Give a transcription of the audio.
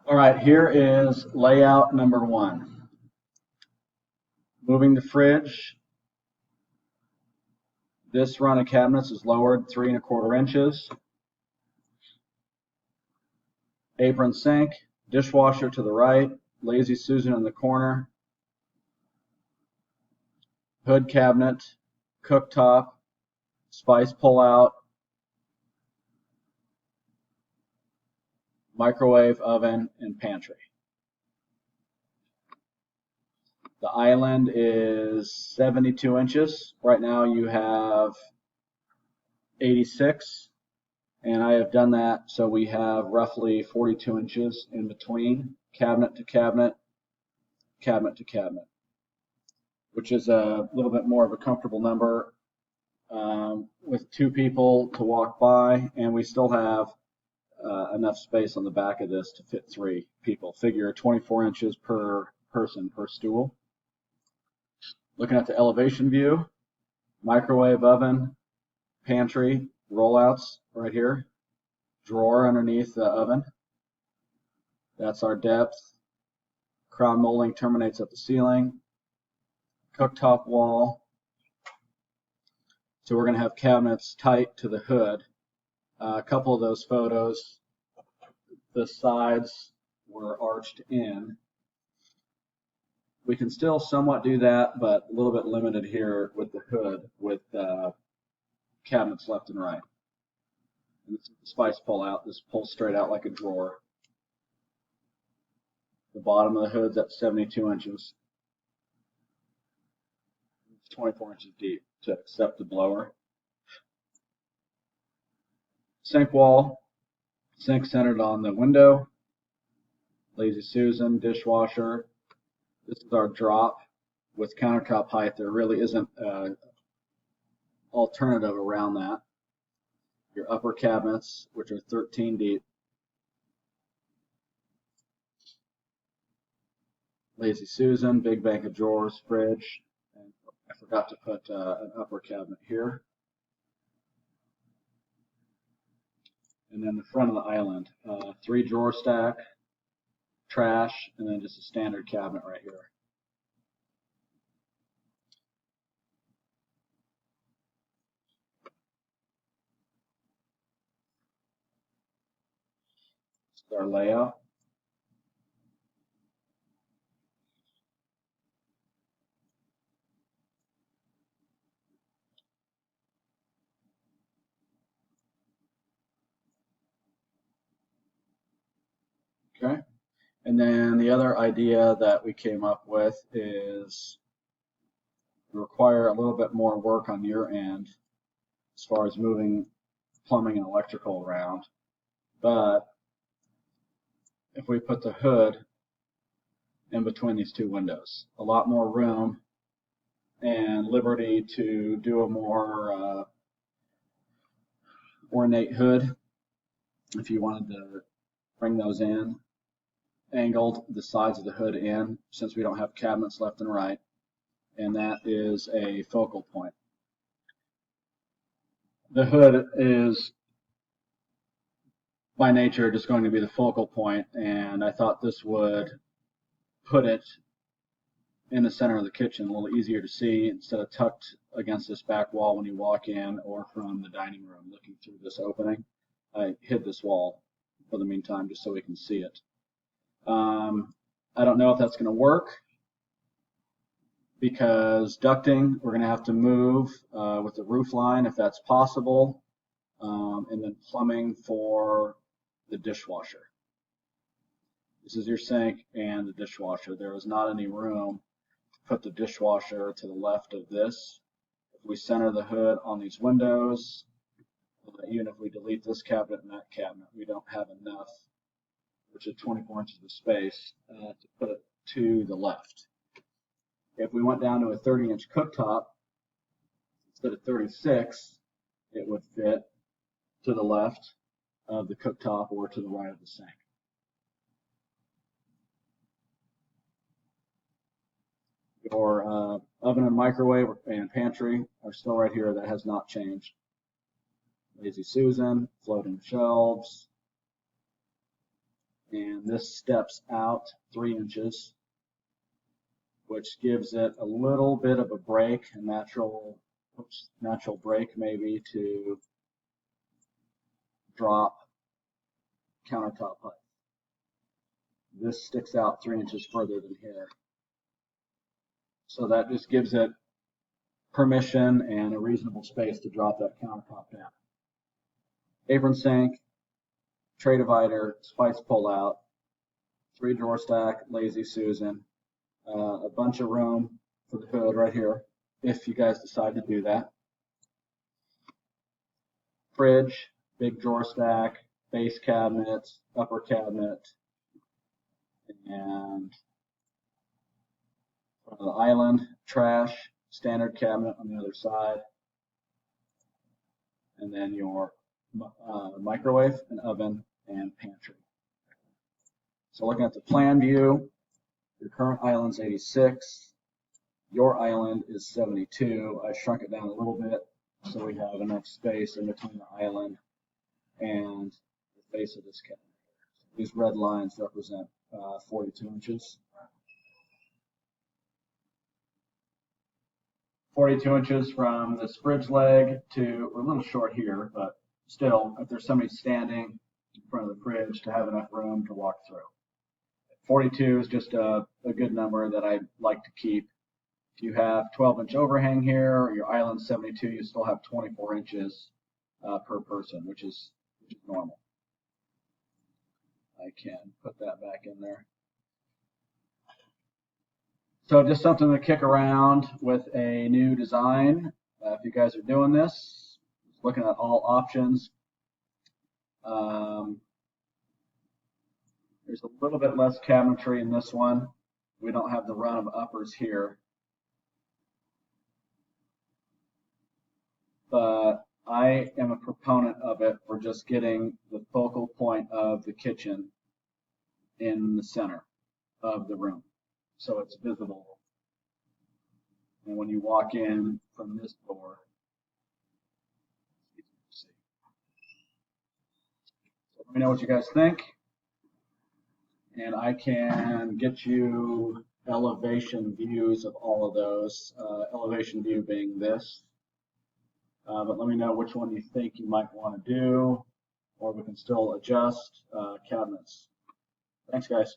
All right, here is layout number one. Moving the fridge. This run of cabinets is lowered 3¼ inches. Apron sink, dishwasher to the right, Lazy Susan in the corner, hood cabinet, cooktop, spice pull-out, microwave, oven, and pantry. The island is 72 inches. Right now you have 86, and I have done that so we have roughly 42 inches in between cabinet to cabinet, cabinet to cabinet, which is a little bit more of a comfortable number with two people to walk by, and we still have enough space on the back of this to fit three people. Figure 24 inches per person per stool. Looking at the elevation view, microwave, oven, pantry, rollouts right here, drawer underneath the oven. That's our depth. Crown molding terminates at the ceiling. Cooktop wall. So we're going to have cabinets tight to the hood. A couple of those photos, the sides were arched in. We can still somewhat do that, but a little bit limited here with the hood with cabinets left and right. And this is the spice pull out. This pulls straight out like a drawer. The bottom of the hood's at 72 inches. It's 24 inches deep to accept the blower. Sink wall, sink centered on the window. Lazy Susan, dishwasher. This is our drop with countertop height. There really isn't an alternative around that. Your upper cabinets, which are 13 deep. Lazy Susan, big bank of drawers, fridge. And I forgot to put an upper cabinet here. And then the front of the island, 3 drawer stack, trash, and then just a standard cabinet right here. This is our layout. Okay. And then the other idea that we came up with is require a little bit more work on your end as far as moving plumbing and electrical around. But if we put the hood in between these two windows, a lot more room and liberty to do a more ornate hood if you wanted to bring those in. Angled the sides of the hood in since we don't have cabinets left and right, and that is a focal point. The hood is by nature just going to be the focal point, and I thought this would put it in the center of the kitchen, a little easier to see instead of tucked against this back wall when you walk in or from the dining room looking through this opening. I hid this wall for the meantime just so we can see it. I don't know if that's going to work because ducting we're going to have to move with the roof line if that's possible, and then plumbing for the dishwasher. This is your sink and the dishwasher. There is not any room to put the dishwasher to the left of this. If we center the hood on these windows, even if we delete this cabinet and that cabinet, we don't have enough, which is 24 inches of space, to put it to the left. If we went down to a 30-inch cooktop instead of 36, it would fit to the left of the cooktop or to the right of the sink. Your oven and microwave and pantry are still right here. That has not changed. Lazy Susan, floating shelves, and this steps out 3 inches, which gives it a little bit of a break, a natural break maybe to drop countertop height. This sticks out 3 inches further than here. So that just gives it permission and a reasonable space to drop that countertop down. Apron sink, tray divider, spice pull out, 3 drawer stack, Lazy Susan, a bunch of room for the hood right here, if you guys decide to do that. Fridge, big drawer stack, base cabinet, upper cabinet, and the island, trash, standard cabinet on the other side, and then your microwave and oven and pantry. So looking at the plan view, your current island's 86, your island is 72. I shrunk it down a little bit so we have enough space in between the island and the face of this cabinet. These red lines represent 42 inches. 42 inches from this fridge leg to, we're a little short here, but still, if there's somebody standing in front of the fridge, to have enough room to walk through. 42 is just a good number that I like to keep. If you have 12-inch overhang here, or your island's 72, you still have 24 inches per person, which is normal. I can put that back in there. So just something to kick around with a new design. If you guys are doing this, looking at all options. There's a little bit less cabinetry in this one. We don't have the run of uppers here. But I am a proponent of it for just getting the focal point of the kitchen in the center of the room, so it's visible. And when you walk in from this door, so let me know what you guys think, and I can get you elevation views of all of those. Elevation view being this. But let me know which one you think you might want to do, or we can still adjust cabinets. Thanks, guys.